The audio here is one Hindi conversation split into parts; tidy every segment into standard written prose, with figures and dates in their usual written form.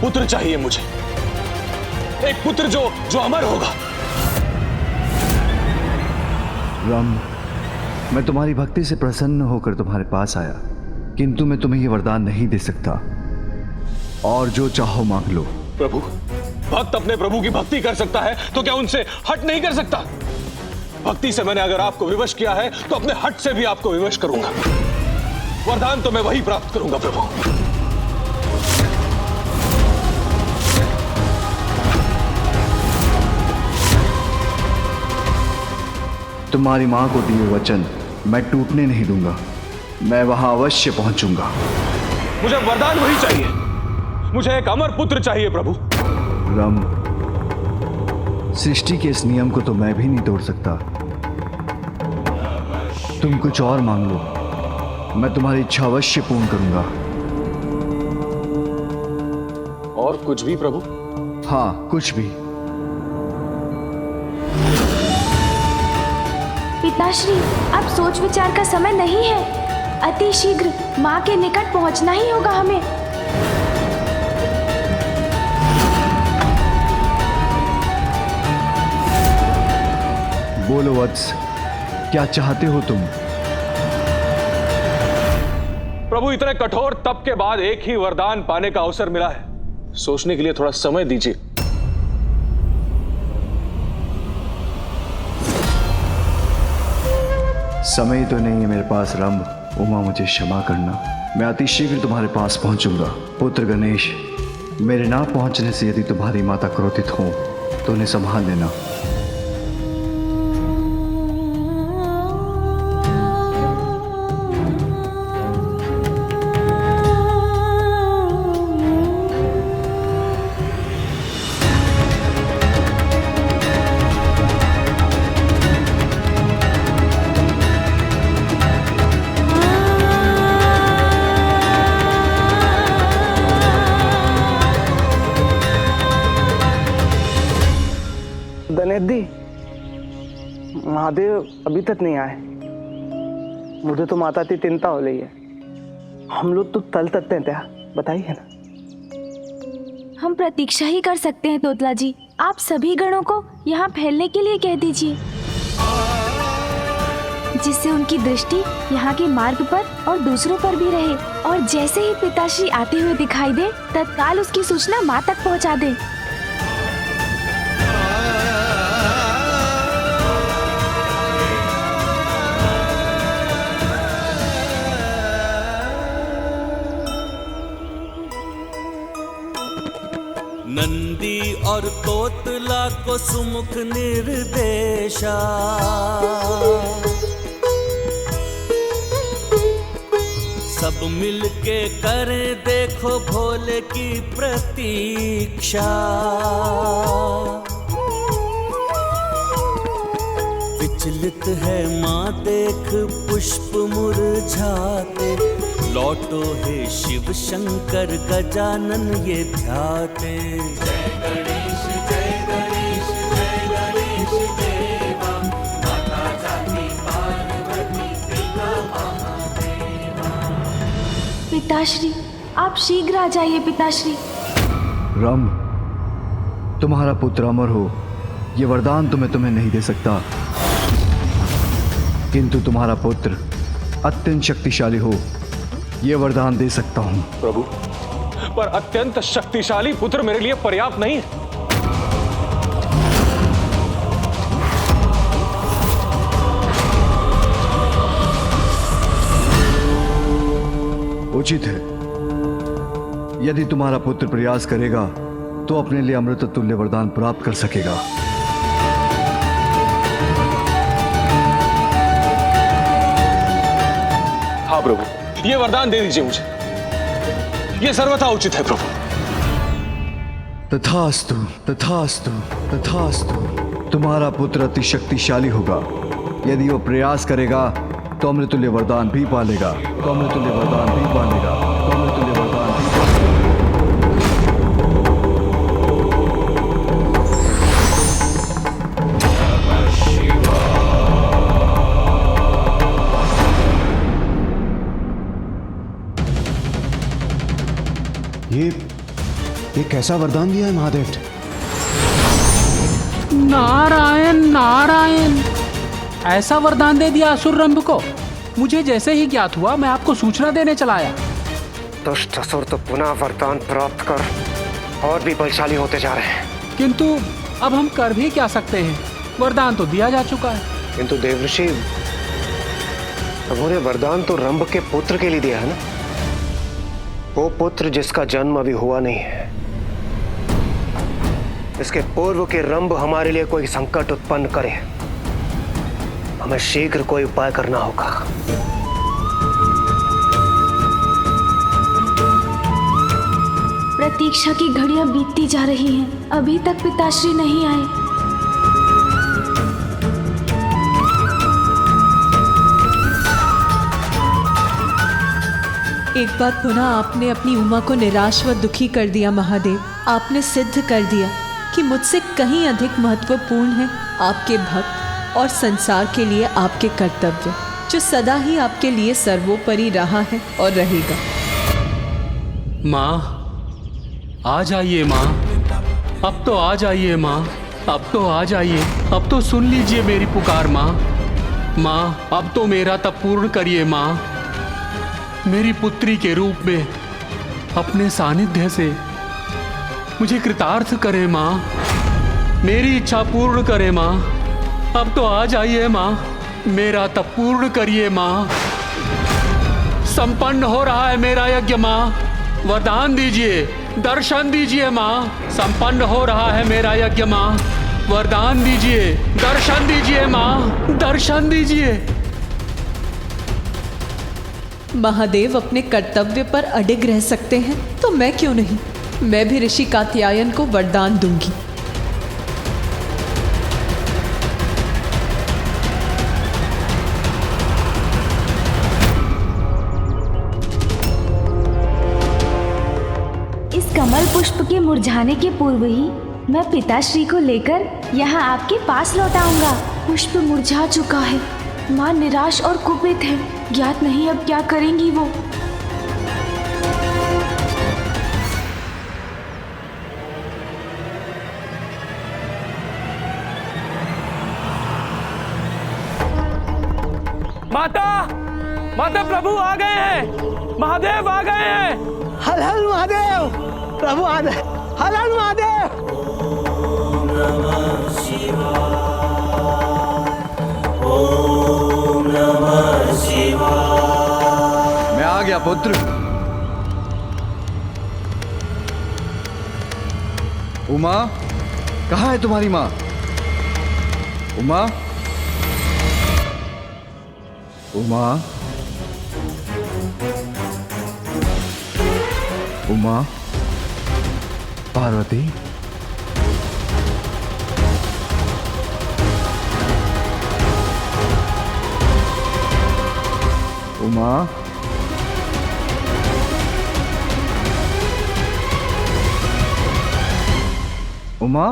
पुत्र चाहिए मुझे, एक पुत्र जो अमर होगा। राम, मैं तुम्हारी भक्ति से प्रसन्न होकर तुम्हारे पास आया, किंतु मैं तुम्हें ये वरदान नहीं दे सकता। और जो चाहो मांग लो। प्रभु, भक्त अपने प्रभु की भक्ति कर सकता है तो क्या उनसे हट नहीं कर सकता? भक्ति से मैंने अगर आपको विवश किया है तो अपने हट से भी आपको विवश करूंगा। वरदान तो मैं वही प्राप्त करूंगा प्रभु। तुम्हारी मां को दिए वचन मैं टूटने नहीं दूंगा। मैं वहां अवश्य पहुंचूंगा। मुझे वरदान वही चाहिए, मुझे एक अमर पुत्र चाहिए प्रभु। राम, सृष्टि के इस नियम को तो मैं भी नहीं तोड़ सकता। तुम कुछ और मांग लो, मैं तुम्हारी इच्छा अवश्य पूर्ण करूंगा। और कुछ भी प्रभु? हाँ, कुछ भी। पिताश्री, अब सोच विचार का समय नहीं है। अति शीघ्र माँ के निकट पहुंचना ही होगा हमें। बोलो वत्स, क्या चाहते हो तुम? प्रभु, इतने कठोर तप के बाद एक ही वरदान पाने का अवसर मिला है, सोचने के लिए थोड़ा समय दीजिए। समय तो नहीं है मेरे पास राम। उमा, मुझे क्षमा करना। मैं अति शीघ्र तुम्हारे पास पहुंचूंगा। पुत्र गणेश, मेरे ना पहुंचने से यदि तुम्हारी माता क्रोधित हो तो उन्हें संभाल लेना। दनेदी, महादेव अभी तक नहीं आए। मुझे तो माता की चिंता हो रही है। हम लोग तो तल सकते हैं क्या, बताइए ना। हम प्रतीक्षा ही कर सकते हैं तोतला जी। आप सभी गणों को यहाँ फैलने के लिए कह दीजिए, जिससे उनकी दृष्टि यहाँ के मार्ग पर और दूसरों पर भी रहे। और जैसे ही पिताश्री आते हुए दिखाई दे, तत्काल उसकी सूचना माँ तक पहुँचा दे। नंदी और तोतला को सुमुख निर्देशा, सब मिलके करें देखो भोले की प्रतीक्षा। विचलित है माँ देख पुष्प मुरझाते, लौटो हे शिव शंकर गजानन ये ध्याते। जय गणेश जय गणेश जय गणेश देवा, माता जाति पार्वती पिता महादेवा। पिताश्री, आप शीघ्र आ जाइए पिताश्री। राम, तुम्हारा पुत्र अमर हो, ये वरदान तो मैं तुम्हें नहीं दे सकता, किंतु तुम्हारा पुत्र अत्यंत शक्तिशाली हो, ये वरदान दे सकता हूं। प्रभु, पर अत्यंत शक्तिशाली पुत्र मेरे लिए पर्याप्त नहीं है। उचित है, यदि तुम्हारा पुत्र प्रयास करेगा तो अपने लिए अमृत तुल्य वरदान प्राप्त कर सकेगा। हाँ प्रभु, ये वरदान दे दीजिए मुझे, ये सर्वथा उचित है प्रभु। तथास्तु तथास्तु तथास्तु। तुम्हारा पुत्र अति शक्तिशाली होगा, यदि वो प्रयास करेगा तो अमृतुल्य वरदान भी पालेगा, तो अमृतुल्य वरदान भी पालेगा, तो अमृतुल्य वरदान भी पालेगा। ये कैसा वरदान दिया है महादेव? नारायण नारायण, ऐसा वरदान दे दिया असुर रंभ को। मुझे जैसे ही ज्ञात हुआ मैं आपको सूचना देने चला आया। दुष्ट असुर तो पुनः वरदान प्राप्त कर और भी बलशाली होते जा रहे हैं। किंतु अब हम कर भी क्या सकते हैं, वरदान तो दिया जा चुका है। किंतु देवऋषि, प्रभु ने वरदान तो रंभ के पुत्र के लिए दिया है ना, वो पुत्र जिसका जन्म अभी हुआ नहीं है। इसके पूर्व के रंभ हमारे लिए कोई संकट उत्पन्न करे, हमें शीघ्र कोई उपाय करना होगा। प्रतीक्षा की घड़ियां बीतती जा रही हैं, अभी तक पिताश्री नहीं आए। एक बार पुनः आपने अपनी उमा को निराश व दुखी कर दिया महादेव। आपने सिद्ध कर दिया कि मुझसे कहीं अधिक महत्वपूर्ण है आपके भक्त और संसार के लिए आपके कर्तव्य, जो सदा ही आपके लिए सर्वोपरि रहा है और रहेगा। माँ आ जाइए माँ, अब तो आ जाइए माँ, अब तो आ जाइए, अब तो सुन लीजिए मेरी पुकार माँ। माँ अब तो मेरा तप पूर्ण करिए माँ, मेरी पुत्री के रूप में अपने सानिध्य से मुझे कृतार्थ करे माँ, मेरी इच्छा पूर्ण करे माँ। अब तो आ जाइए माँ, मेरा तप पूर्ण करिए माँ। संपन्न हो रहा है मेरा यज्ञ माँ, वरदान दीजिए, दर्शन दीजिए माँ। संपन्न हो रहा है मेरा यज्ञ माँ, वरदान दीजिए, दर्शन दीजिए माँ, दर्शन दीजिए। महादेव अपने कर्तव्य पर अडिग रह सकते हैं तो मैं क्यों नहीं। मैं भी ऋषि कात्यायन को वरदान दूंगी। इस कमल पुष्प के मुरझाने के पूर्व ही मैं पिताश्री को लेकर यहाँ आपके पास लौट आऊंगा। पुष्प मुरझा चुका है, माँ निराश और कुपित है, ज्ञात नहीं अब क्या करेंगी वो। माता, माता प्रभु आ गए हैं, महादेव आ गए हैं। हर हर महादेव, प्रभु आ गए। हर हर महादेव। मैं आ गया पुत्र। उमा, कहाँ है तुम्हारी माँ? उमा, उमा, उमा, पार्वती, उमा, उमा,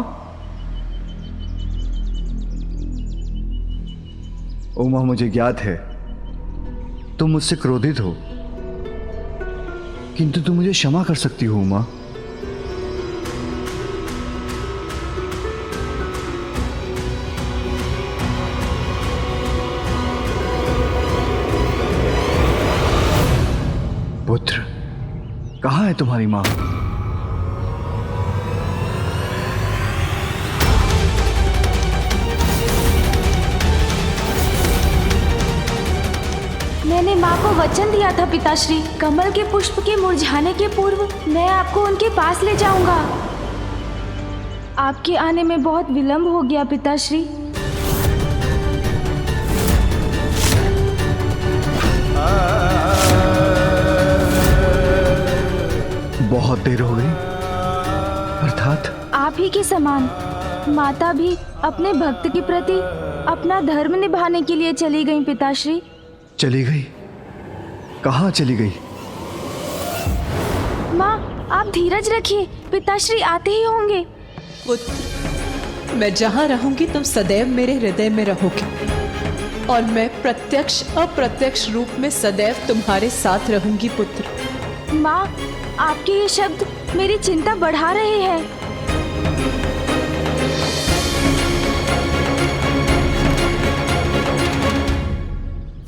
उमा, मुझे ज्ञात है तुम मुझसे क्रोधित हो, किंतु तुम मुझे क्षमा कर सकती हो उमा। पुत्र, कहाँ है तुम्हारी माँ? मैंने माँ को वचन दिया था पिताश्री, कमल के पुष्प के मुरझाने के पूर्व मैं आपको उनके पास ले जाऊंगा। आपके आने में बहुत विलंब हो गया पिताश्री। बहुत देर हो गई, अर्थात आप ही के समान माता भी अपने भक्त के प्रति अपना धर्म निभाने के लिए चली गई पिताश्री। चली गई? कहाँ चली गई? माँ आप धीरज रखिए, पिताश्री आते ही होंगे। पुत्र, मैं जहाँ रहूंगी तुम सदैव मेरे हृदय में रहोगे और मैं प्रत्यक्ष अप्रत्यक्ष रूप में सदैव तुम्हारे साथ रहूंगी पुत्र। माँ आपके ये शब्द मेरी चिंता बढ़ा रहे हैं।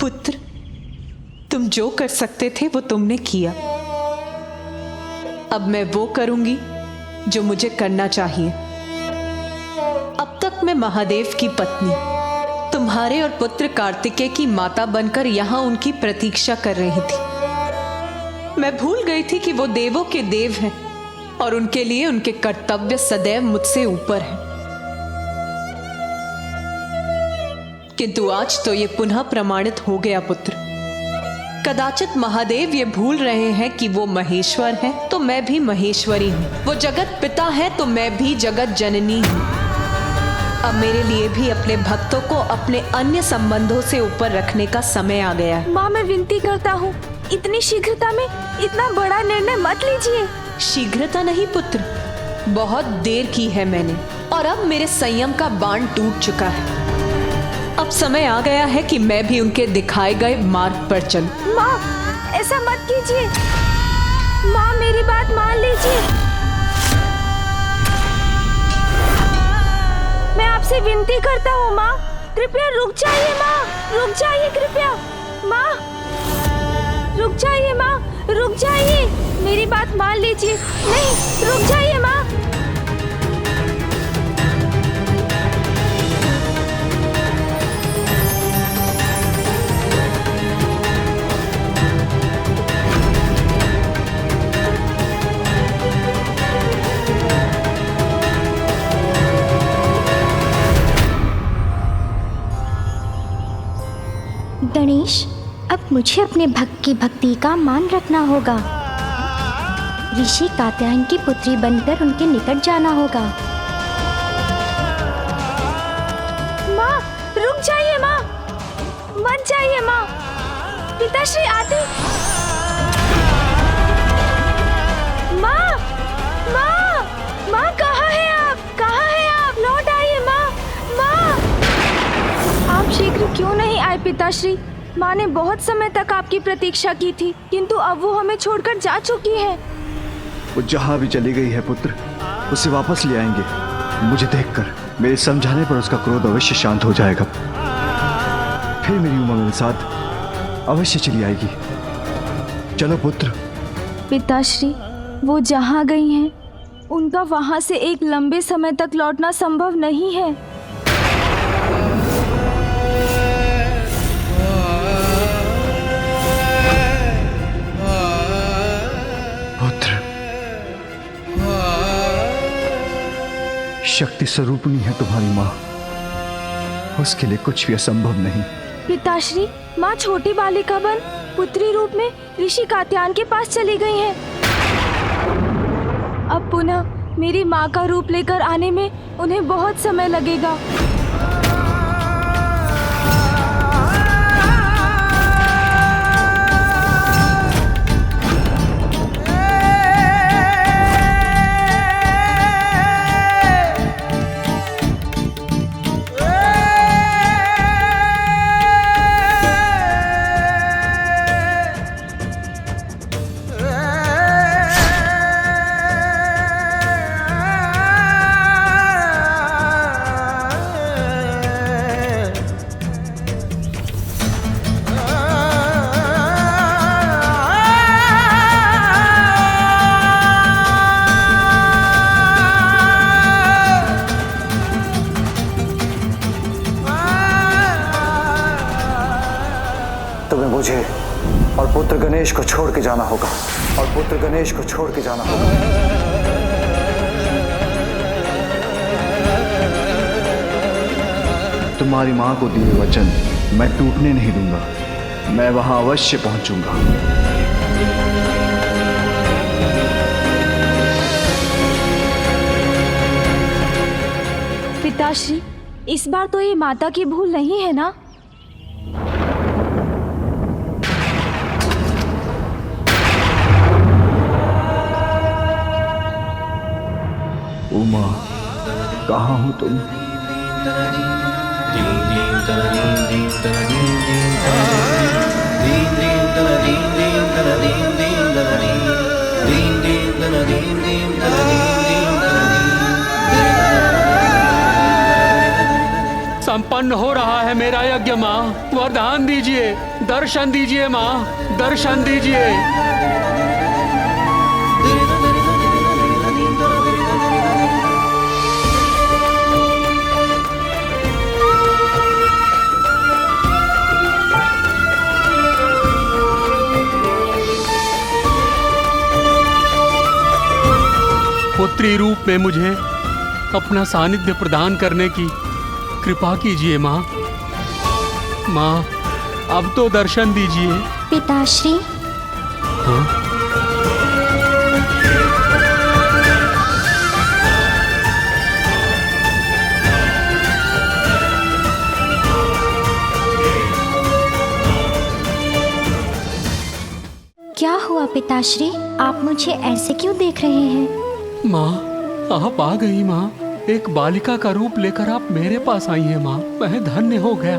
पुत्र, तुम जो कर सकते थे वो तुमने किया। अब मैं वो करूंगी जो मुझे करना चाहिए। अब तक मैं महादेव की पत्नी, तुम्हारे और पुत्र कार्तिकेय की माता बनकर यहां उनकी प्रतीक्षा कर रही थी। मैं भूल गई थी कि वो देवों के देव हैं और उनके लिए उनके कर्तव्य सदैव मुझसे ऊपर हैं। किंतु आज तो ये पुनः प्रमाणित हो गया पुत्र। कदाचित महादेव ये भूल रहे हैं कि वो महेश्वर हैं तो मैं भी महेश्वरी हूँ। वो जगत पिता है तो मैं भी जगत जननी हूँ। अब मेरे लिए भी अपने भक्तों को अपने अन्य संबंधों से ऊपर रखने का समय आ गया है। माँ, मैं विनती करता हूँ, इतनी शीघ्रता में इतना बड़ा निर्णय मत लीजिए। शीघ्रता नहीं पुत्र, बहुत देर की है मैंने और अब मेरे संयम का बाण टूट चुका है। अब समय आ गया है कि मैं भी उनके दिखाए गए मार्ग पर चलूं। माँ, ऐसा मत कीजिए। माँ, मेरी बात मान लीजिए। मैं आपसे विनती करता हूँ माँ, कृपया रुक जाइए। माँ, रुक जाइए कृपया। माँ, रुक जाइए। माँ, रुक जाइए, मेरी बात मान लीजिए। नहीं, रुक जाइए माँ। गणेश, अब मुझे अपने भक्त की भक्ति का मान रखना होगा। ऋषि कात्यायन की पुत्री बनकर उनके निकट जाना होगा। माँ, रुक जाइए माँ, मत जाइए माँ। पिताश्री आते। माँ, माँ, माँ, कहाँ है आप? कहाँ है आप? लौट आइए माँ। माँ, आप शीघ्र क्यों नहीं आए पिताश्री? माँ ने बहुत समय तक आपकी प्रतीक्षा की थी, किंतु अब वो हमें छोड़कर जा चुकी है। वो जहाँ भी चली गई है पुत्र, उसे वापस ले आएंगे। मुझे देखकर मेरे समझाने पर उसका क्रोध अवश्य शांत हो जाएगा। फिर मेरी उमा मेरे साथ अवश्य चली आएगी। चलो पुत्र। पिताश्री, वो जहाँ गई हैं, उनका वहाँ से एक लंबे समय तक लौटना संभव नहीं है। शक्ति स्वरूपणी है तुम्हारी माँ, उसके लिए कुछ भी असंभव नहीं। पिताश्री, माँ छोटी बालिका बन पुत्री रूप में ऋषि कात्यायन के पास चली गई हैं। अब पुनः मेरी माँ का रूप लेकर आने में उन्हें बहुत समय लगेगा। मुझे और पुत्र गणेश को छोड़ के जाना होगा, और पुत्र गणेश को छोड़ के जाना होगा। तुम्हारी माँ को दिए वचन मैं टूटने नहीं दूंगा। मैं वहां अवश्य पहुंचूंगा। पिताश्री, इस बार तो ये माता की भूल नहीं है ना? उमा, कहाँ हो तुम? दीन संपन्न हो रहा है मेरा यज्ञ माँ। वरदान दीजिए, दर्शन दीजिए माँ, दर्शन दीजिए। पुत्री रूप में मुझे अपना सानिध्य प्रदान करने की कृपा कीजिए माँ। माँ, अब तो दर्शन दीजिए। पिताश्री, हाँ? क्या हुआ पिताश्री? आप मुझे ऐसे क्यों देख रहे हैं? माँ, आप आ गई माँ। एक बालिका का रूप लेकर आप मेरे पास आई हैं माँ। मैं धन्य हो गया।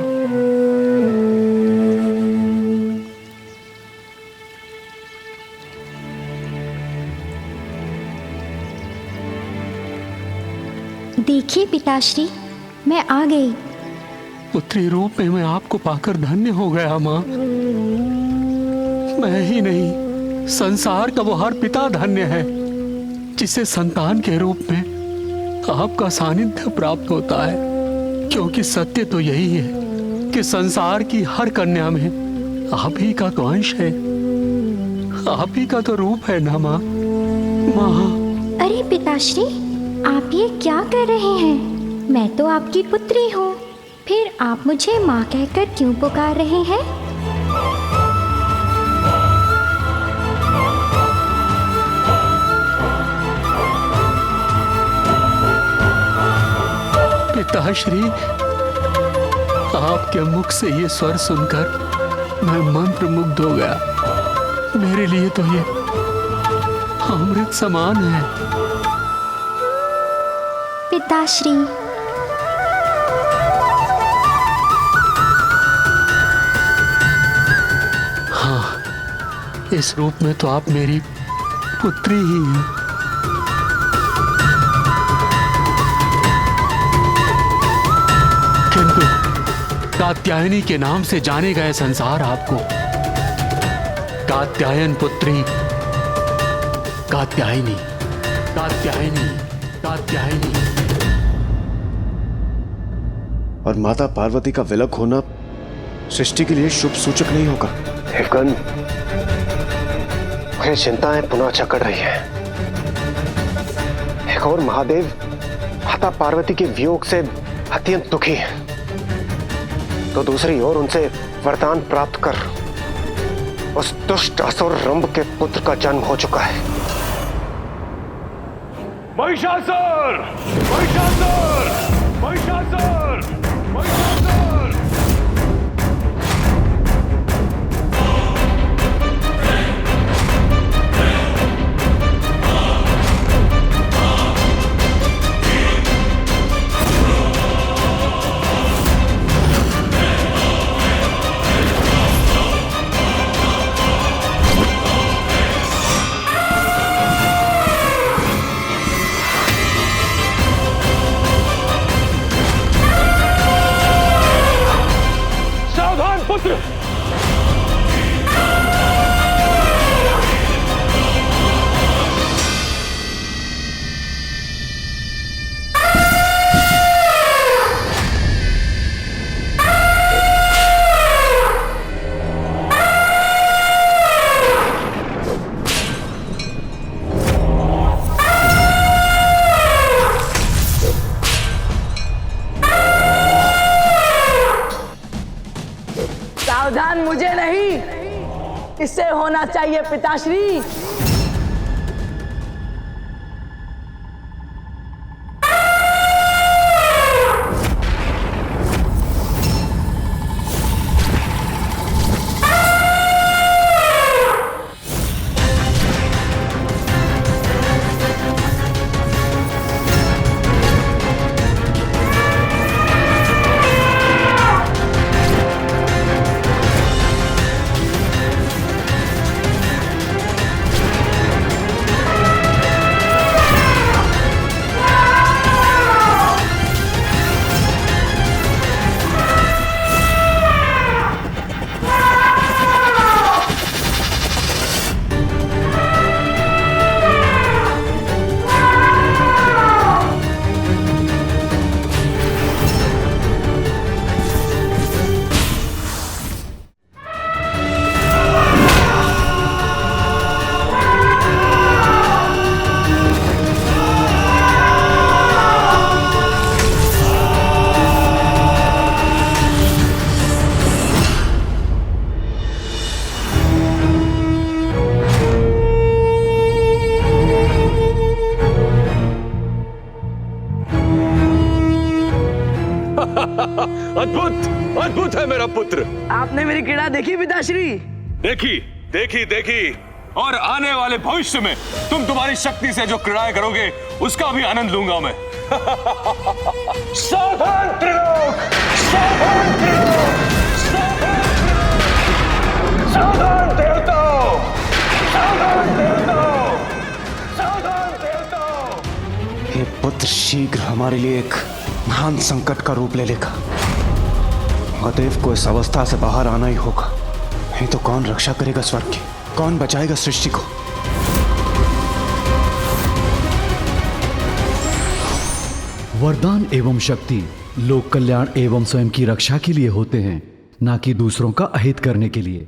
देखिए पिताश्री, मैं आ गई। पुत्री रूप में मैं आपको पाकर धन्य हो गया माँ। मैं ही नहीं, संसार का वो हर पिता धन्य है जिसे संतान के रूप में आपका सानिध्य प्राप्त होता है। क्योंकि सत्य तो यही है कि संसार की हर कन्या में आप ही का तो अंश है, आप ही का तो रूप है ना माँ। माँ, अरे पिताश्री, आप ये क्या कर रहे हैं? मैं तो आपकी पुत्री हूँ, फिर आप मुझे माँ कहकर क्यों पुकार रहे हैं? पिताश्री, आपके मुख से ये स्वर सुनकर मैं मंत्र मुग्ध हो गया। मेरे लिए तो ये अमृत समान है। पिताश्री, हाँ, इस रूप में तो आप मेरी पुत्री ही हैं। किंतु कात्यायनी के नाम से जाने गए संसार आपको कात्यायन पुत्री, कात्यायनी, कात्यायनी, कात्यायनी। और माता पार्वती का विलग होना सृष्टि के लिए शुभ सूचक नहीं होगा। हेमगन, मुझे चिंताएं पुनः जकड़ रही हैं। एक और महादेव माता पार्वती के वियोग से अत्यंत दुखी है, तो दूसरी ओर उनसे वरदान प्राप्त कर उस दुष्ट असुर रंभ के पुत्र का जन्म हो चुका है। महिषासुर! महिषासुर! महिषासुर! महिषासुर! पुत्र! सावधान, मुझे नहीं, इससे होना चाहिए पिताश्री। अद्भुत अद्भुत है मेरा पुत्र। आपने मेरी क्रीड़ा देखी पिताश्री? देखी देखी देखी, और आने वाले भविष्य में तुम तुम्हारी शक्ति से जो क्रीड़ाएं करोगे उसका भी आनंद लूंगा मैं। सावधान त्रिलोक, सावधान त्रिलोक, सावधान देवताओं, सावधान देवताओं, सावधान देवताओं। ये पुत्र शीघ्र हमारे लिए एक महान संकट का रूप ले लेगा। महादेव को इस अवस्था से बाहर आना ही होगा, नहीं तो कौन रक्षा करेगा स्वर्ग की, कौन बचाएगा सृष्टि को। वरदान एवं शक्ति लोक कल्याण एवं स्वयं की रक्षा के लिए होते हैं, ना कि दूसरों का अहित करने के लिए।